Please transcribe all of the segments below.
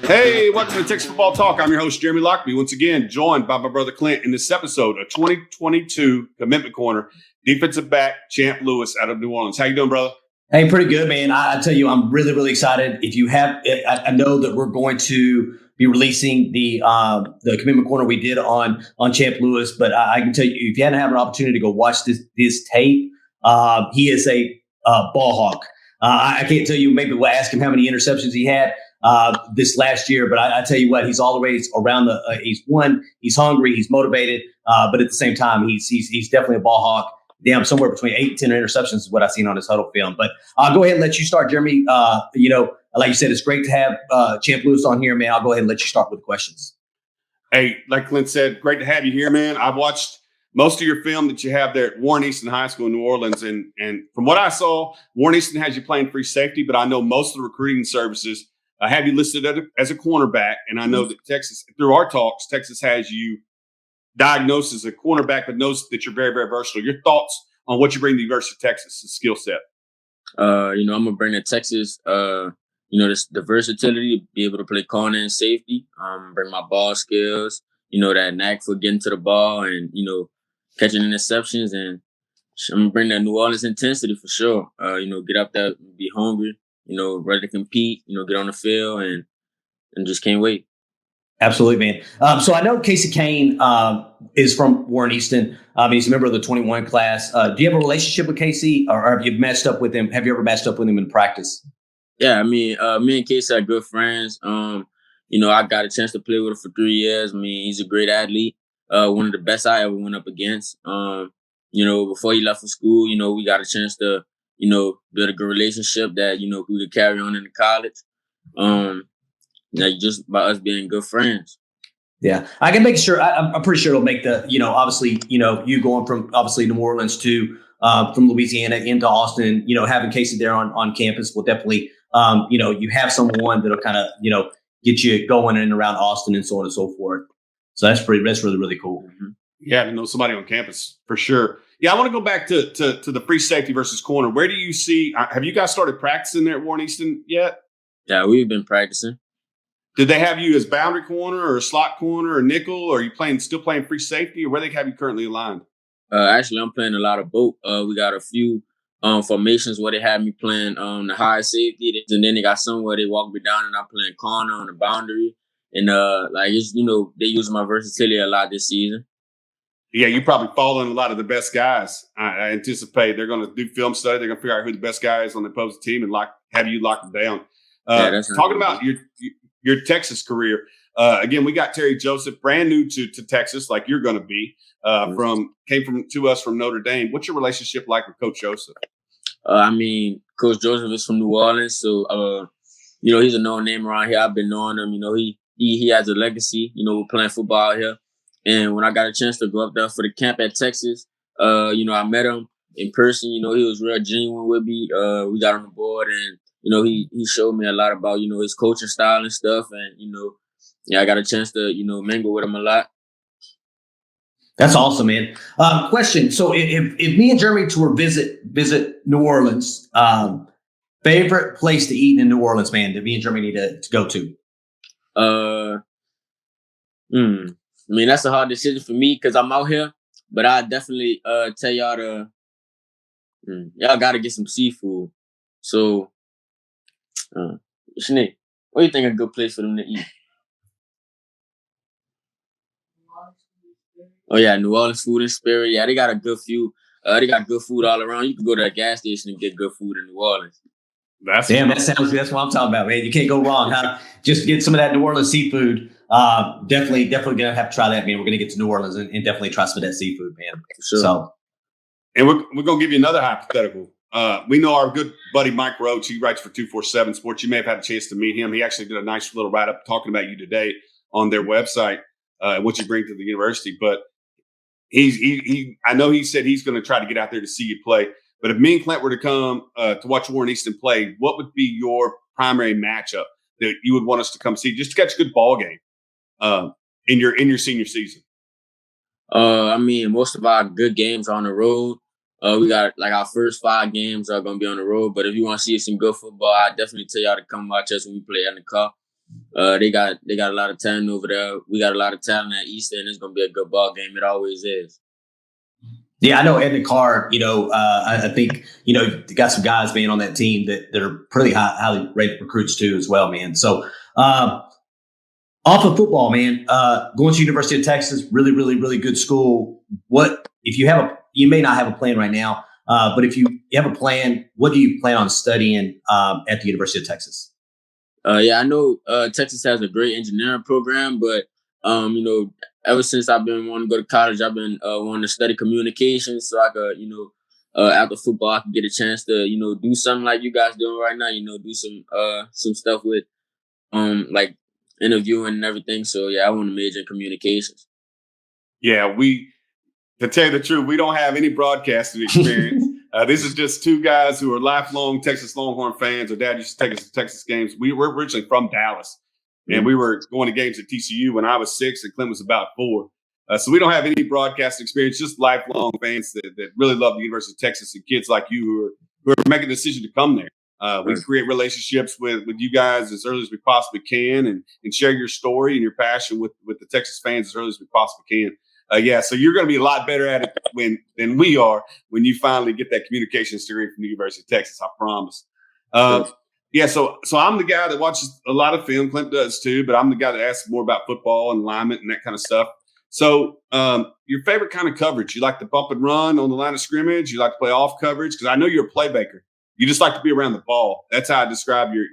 Hey, welcome to Texas Football Talk. I'm your host, Jeremy Lockby, once again joined by my brother Clint in this episode of 2022 Commitment Corner, defensive back Champ Lewis out of New Orleans. How you doing, brother? Hey, pretty good, man. I tell you, I'm really, really excited. If you have, I know that we're going to be releasing the Commitment Corner we did on Champ Lewis, but I can tell you, if you hadn't had an opportunity to go watch this tape, he is a ball hawk. I can't tell you. Maybe we'll ask him how many interceptions he had this last year, but I tell you what, he's always around he's hungry, he's motivated, but at the same time, he's definitely a ball hawk. Damn, somewhere between 8 and 10 interceptions is what I've seen on his huddle film. But I'll go ahead and let you start, Jeremy. Like you said, it's great to have Champ Lewis on here, man. I'll go ahead and let you start with the questions. Hey, like Clint said, great to have you here, man. I've watched most of your film that you have there at Warren Easton High School in New Orleans. And from what I saw, Warren Easton has you playing free safety, but I know most of the recruiting services have you listed as a cornerback. And I know that Texas, through our talks, Texas has you diagnosed as a cornerback, but knows that you're very, very versatile. Your thoughts on what you bring to the University of Texas, the skill set? I'm going to bring to Texas, the versatility to be able to play corner and safety, bring my ball skills, that knack for getting to the ball and, catching interceptions. And I'm going to bring that New Orleans intensity for sure. Get up there, be hungry, ready to compete, get on the field and just can't wait. Absolutely, man. So I know Casey Kane is from Warren Easton. He's a member of the 21 class. Do you have a relationship with Casey, or have you matched up with him? Have you ever matched up with him in practice? Yeah, me and Casey are good friends. I got a chance to play with him for 3 years. He's a great athlete. One of the best I ever went up against. Before he left for school, we got a chance to, build a good relationship that, we could carry on into college. Just by us being good friends. Yeah, I can make sure. I'm pretty sure it'll make the, obviously, you going from obviously New Orleans to from Louisiana into Austin, having Casey there on campus will definitely, you have someone that'll kind of, get you going in and around Austin and so on and so forth. So that's really, really cool. Mm-hmm. Yeah, to know somebody on campus for sure. Yeah, I want to go back to the free safety versus corner. Where do you see? Have you guys started practicing there at Warren Easton yet? Yeah, we've been practicing. Did they have you as boundary corner or slot corner or nickel, or are you still playing free safety, or where they have you currently aligned? Actually, I'm playing a lot of both. We got a few formations where they have me playing the high safety, and then they got some where they walk me down and I'm playing corner on the boundary. And they use my versatility a lot this season. Yeah, you probably fall in a lot of the best guys. I anticipate they're going to do film study. They're going to figure out who the best guy is on the opposing team and have you lock them down. Talking about your Texas career. Again, we got Terry Joseph, brand new to Texas, like you're going to be, came to us from Notre Dame. What's your relationship like with Coach Joseph? Coach Joseph is from New Orleans, so he's a known name around here. I've been knowing him. He has a legacy. We're playing football here, and when I got a chance to go up there for the camp at Texas, I met him in person. He was real genuine with me. We got on the board and. He showed me a lot about, his coaching style and stuff. And, I got a chance to, mingle with him a lot. That's awesome, man. Question. So if me and Jeremy were visit New Orleans, favorite place to eat in New Orleans, man, that me and Jeremy need to go to? That's a hard decision for me because I'm out here. But I definitely tell y'all y'all got to get some seafood. So, Shanae, what do you think a good place for them to eat? Oh yeah, New Orleans Food and Spirit. Yeah, they got a good few. They got good food all around. You can go to a gas station and get good food in New Orleans. That's what I'm talking about, man. You can't go wrong, huh? Just get some of that New Orleans seafood. Definitely gonna have to try that, man. We're gonna get to New Orleans and definitely try some of that seafood, man. Sure. So, and we're gonna give you another hypothetical. We know our good buddy Mike Roach. He writes for 247 Sports. You may have had a chance to meet him. He actually did a nice little write-up talking about you today on their website and what you bring to the university. But I know he said he's going to try to get out there to see you play. But if me and Clint were to come to watch Warren Easton play, what would be your primary matchup that you would want us to come see just to catch a good ball game in your senior season? Most of our good games are on the road. We got our first 5 games are going to be on the road. But if you want to see some good football, I definitely tell y'all to come watch us when we play in the car. They got a lot of talent over there. We got a lot of talent at Eastern. It's gonna be a good ball game. It always is. Yeah, I know Ed Card, I think, you got some guys being on that team that are pretty highly rated recruits too as well, man. So off of football, man, going to University of Texas, really, really, really good school. What if you may not have a plan right now, but if you have a plan, what do you plan on studying at the University of Texas? Yeah, I know Texas has a great engineering program, but ever since I've been wanting to go to college, I've been wanting to study communications so I could, after football, I could get a chance to, do something like you guys doing right now. Do some stuff with like interviewing and everything. So yeah, I want to major in communications. Yeah, to tell you the truth, we don't have any broadcasting experience. This is just two guys who are lifelong Texas Longhorn fans. Our dad used to take us to Texas games. We were originally from Dallas, and we were going to games at TCU when I was 6 and Clint was about 4. So we don't have any broadcast experience, just lifelong fans that really love the University of Texas and kids like you who are making a decision to come there. We create relationships with you guys as early as we possibly can and share your story and your passion with the Texas fans as early as we possibly can. So you're going to be a lot better at it than we are when you finally get that communications degree from the University of Texas. I promise. So I'm the guy that watches a lot of film. Clint does too, but I'm the guy that asks more about football and alignment and that kind of stuff. So your favorite kind of coverage? You like to bump and run on the line of scrimmage? You like to play off coverage? Because I know you're a playmaker. You just like to be around the ball. That's how I describe your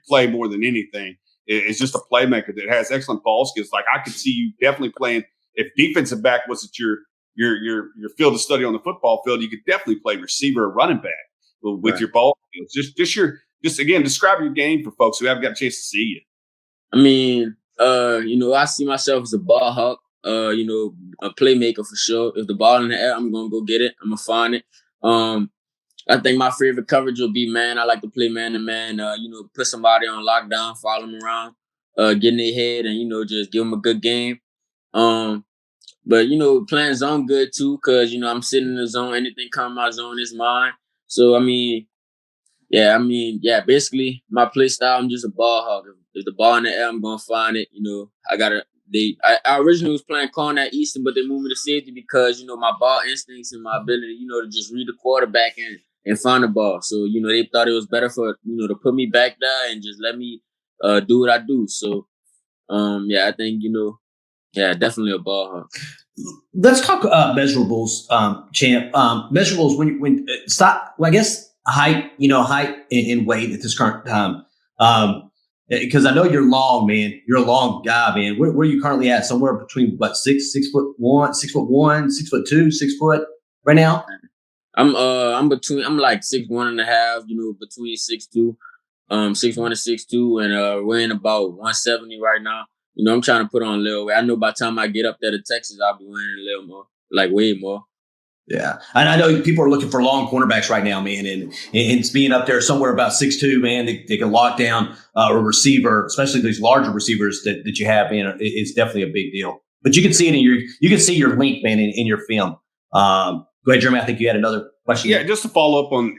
play more than anything. It's just a playmaker that has excellent ball skills. Like I could see you definitely playing. If defensive back wasn't your field of study on the football field, you could definitely play receiver or running back with your ball skills. Just again, describe your game for folks who haven't got a chance to see you. I mean, I see myself as a ball hawk, a playmaker for sure. If the ball in the air, I'm gonna go get it. I'm gonna find it. I think my favorite coverage will be man. I like to play man to man. Put somebody on lockdown, follow them around, get in their head, and just give them a good game. But playing zone good too, cause I'm sitting in the zone. Anything come my zone is mine. So basically my play style, I'm just a ball hog. If the ball in the air, I'm gonna find it. I originally was playing corner at Eastern, but they moved me to safety because my ball instincts and my ability, to just read the quarterback and find the ball. So they thought it was better for to put me back there and just let me do what I do. So I think definitely a ball hawk. Let's talk measurables, champ. Measurables when I guess height and weight at this current time. Because I know you're long, man. You're a long guy, man. Where are you currently at? Somewhere between 6'1", 6'2", 6 foot right now. I'm like 6'1.5", between 6'2", 6'1" and 6'2", and weighing about 170 right now. I'm trying to put on a little weight. I know by the time I get up there to Texas, I'll be weighing a little more, like way more. Yeah. And I know people are looking for long cornerbacks right now, man. And it's being up there somewhere about 6'2", man, they can lock down a receiver, especially these larger receivers that you have, man. It's definitely a big deal. But you can see it you can see your length, man, in your film. Go ahead, Jeremy. I think you had another question. Yeah, just to follow up on,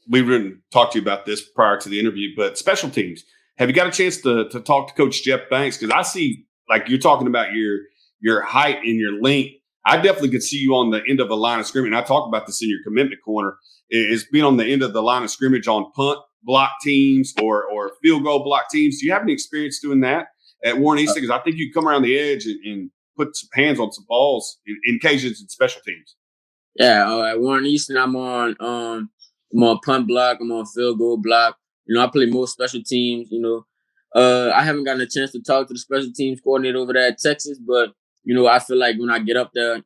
we didn't talk to you about this prior to the interview, but special teams. Have you got a chance to talk to Coach Jeff Banks? Because I see, like you're talking about your height and your length. I definitely could see you on the end of a line of scrimmage. And I talk about this in your commitment corner, is being on the end of the line of scrimmage on punt block teams or field goal block teams. Do you have any experience doing that at Warren Easton? Because I think you come around the edge and put some hands on some balls in occasions in special teams. Yeah, at Warren Easton, I'm on punt block. I'm on field goal block. I play most special teams. I haven't gotten a chance to talk to the special teams coordinator over there at Texas, but I feel like when I get up there,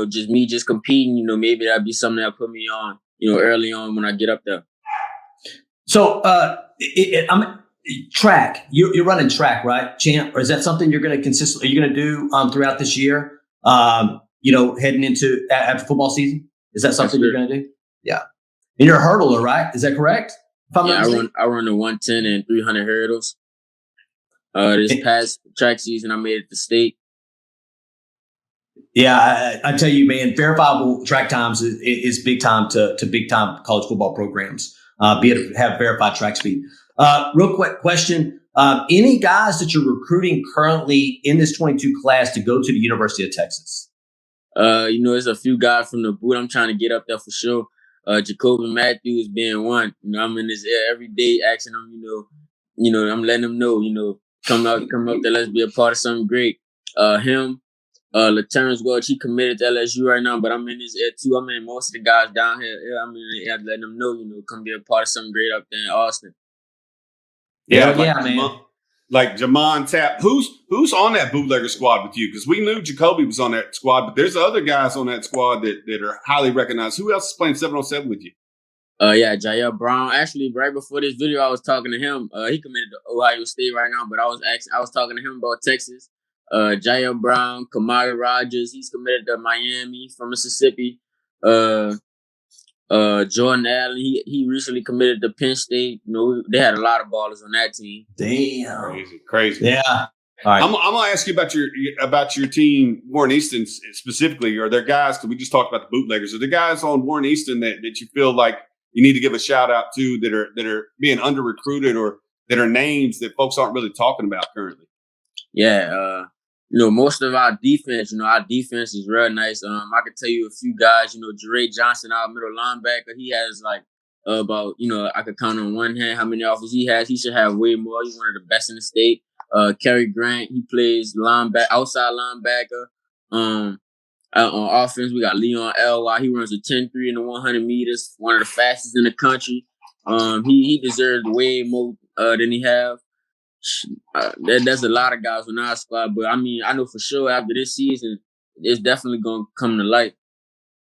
just competing, maybe that'd be something that put me on, early on when I get up there. So, I'm track. You're running track, right, champ? Or is that something you're going to consistently? Are you going to do throughout this year? Heading into after football season, is that something you're going to do? Yeah. And you're a hurdler, right? Is that correct? I run the 110 and 300 hurdles. This past track season, I made it to state. Yeah, I tell you, man, verifiable track times is big time to big time college football programs. Be able to have verified track speed. Real quick question: Any guys that you're recruiting currently in this 22 class to go to the University of Texas? There's a few guys from the boot I'm trying to get up there for sure. Jacoby Matthews being one. I'm in his ear every day asking him, I'm letting him know, come up there, let's be a part of something great. Him, LaTerrence Welch, he committed to LSU right now, but I'm in his ear too. I'm in most of the guys down here. I'm in the ear letting them know, come be a part of something great up there in Austin. Yeah, man. Like Jamon Tapp. Who's on that bootlegger squad with you? Because we knew Jacoby was on that squad, but there's other guys on that squad that are highly recognized. Who else is playing 707 with you? Jair Brown. Actually, right before this video, I was talking to him. He committed to Ohio State right now, but I was talking to him about Texas. Jair Brown, Kamari Rogers, he's committed to Miami from Mississippi. Jordan Allen, he recently committed to Penn State. They had a lot of ballers on that team. Damn, crazy. Yeah. All right. I'm gonna ask you about your team, Warren Easton specifically. Are there guys? Because we just talked about the bootleggers. Are there guys on Warren Easton that you feel like you need to give a shout out to that are being under recruited or that are names that folks aren't really talking about currently? Yeah. Most of our defense, our defense is real nice. I can tell you a few guys, Jeray Johnson, our middle linebacker, he has about, I could count on one hand how many offers he has. He should have way more. He's one of the best in the state. Kerry Grant, he plays outside linebacker. On offense, we got Leon Elway. He runs a 10-3 in the 100 meters, one of the fastest in the country. He deserves way more than he have. There's a lot of guys on our squad, but I know for sure after this season, it's definitely going to come to light.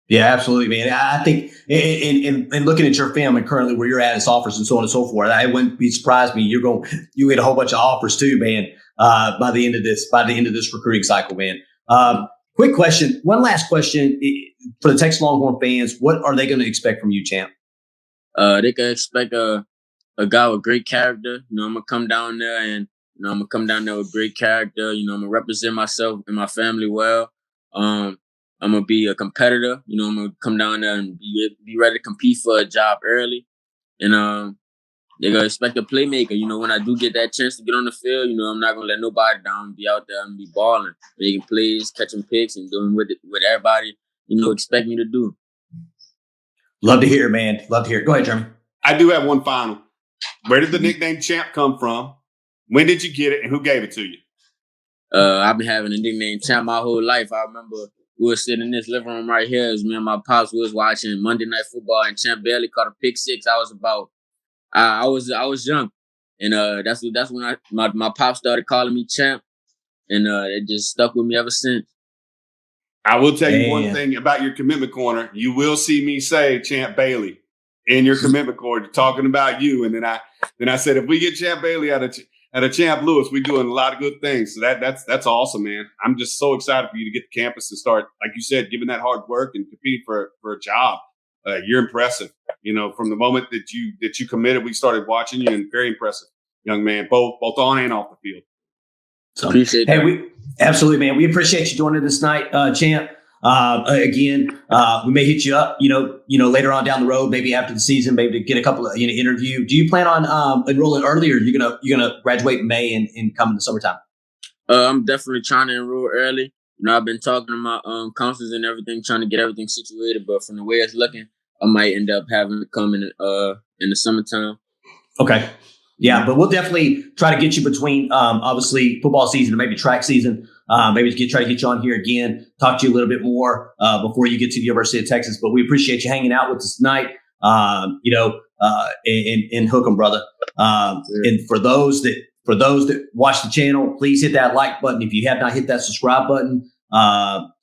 Yeah, absolutely, man. I think in looking at your film and currently where you're at as offers and so on and so forth, I wouldn't be surprised me. You get a whole bunch of offers too, man. By the end of this recruiting cycle, man. Quick question. One last question for the Texas Longhorn fans. What are they going to expect from you, champ? They can expect a guy with great character. I'm gonna come down there and I'm gonna come down there with great character. I'm gonna represent myself and my family well. I'm gonna be a competitor. I'm gonna come down there and be ready to compete for a job early. And they're gonna expect a playmaker. When I do get that chance to get on the field, I'm not gonna let nobody down. Be out there and be balling, making plays, catching picks, and doing what everybody expect me to do. Love to hear it, man. Love to hear it. Go ahead, Jeremy. I do have one final. Where did the nickname Champ come from? When did you get it, and who gave it to you? I've been having a nickname Champ my whole life. I remember we were sitting in this living room right here as me and my pops was watching Monday Night Football, and Champ barely caught a pick six. I was young, and that's when my pops started calling me Champ, and it just stuck with me ever since. I will tell you one thing about your commitment corner. You will see me say Champ Bailey in your commitment corner talking about you, and then I said if we get Champ Bailey out of Champ Lewis, we're doing a lot of good things. So that's awesome, man. I'm just so excited for you to get to campus and start, like you said, giving that hard work and compete for a job. You're impressive. From the moment that you committed, we started watching you, and very impressive, young man, both on and off the field. So, appreciate that. We absolutely, man. We appreciate you joining us tonight, Champ. Again, we may hit you up, later on down the road, maybe after the season, maybe to get a couple of interview. Do you plan on enrolling early, or you're gonna graduate in May and come in the summertime? I'm definitely trying to enroll early. I've been talking to my counselors and everything, trying to get everything situated. But from the way it's looking, I might end up having to come in the summertime. Okay. Yeah, but we'll definitely try to get you between obviously football season and maybe track season. Maybe try to get you on here again, talk to you a little bit more before you get to the University of Texas. But we appreciate you hanging out with us tonight. And hook 'em, brother. And for those that watch the channel, please hit that like button. If you have not hit that subscribe button,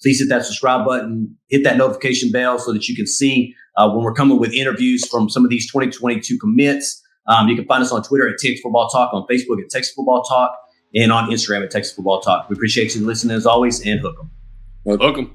please hit that subscribe button. Hit that notification bell so that you can see when we're coming with interviews from some of these 2022 commits. You can find us on Twitter at Texas Football Talk, on Facebook at Texas Football Talk, and on Instagram at Texas Football Talk. We appreciate you listening as always, and hook 'em. Hook 'em.